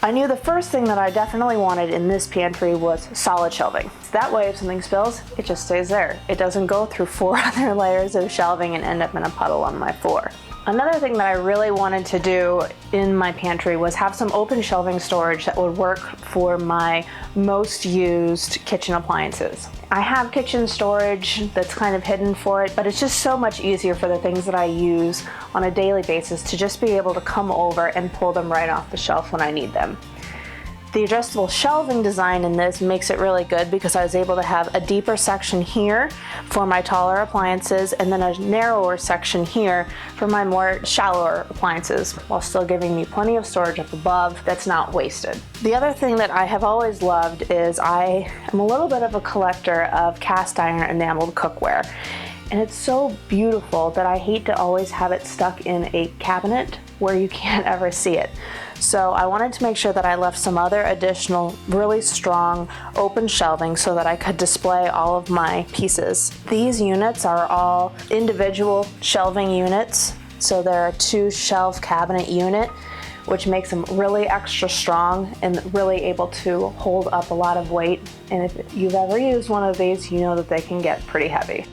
I knew the first thing that I definitely wanted in this pantry was solid shelving. That way if something spills, it just stays there. It doesn't go through 4 other layers of shelving and end up in a puddle on my floor. Another thing that I really wanted to do in my pantry was have some open shelving storage that would work for my most used kitchen appliances. I have kitchen storage that's kind of hidden for it, but it's just so much easier for the things that I use on a daily basis to just be able to come over and pull them right off the shelf when I need them. The adjustable shelving design in this makes it really good because I was able to have a deeper section here for my taller appliances and then a narrower section here for my more shallower appliances, while still giving me plenty of storage up above that's not wasted. The other thing that I have always loved is I am a little bit of a collector of cast iron enameled cookware. And it's so beautiful that I hate to always have it stuck in a cabinet where you can't ever see it. So I wanted to make sure that I left some other additional really strong open shelving so that I could display all of my pieces. These units are all individual shelving units. So they're a 2-shelf cabinet unit, which makes them really extra strong and really able to hold up a lot of weight. And if you've ever used one of these, you know that they can get pretty heavy.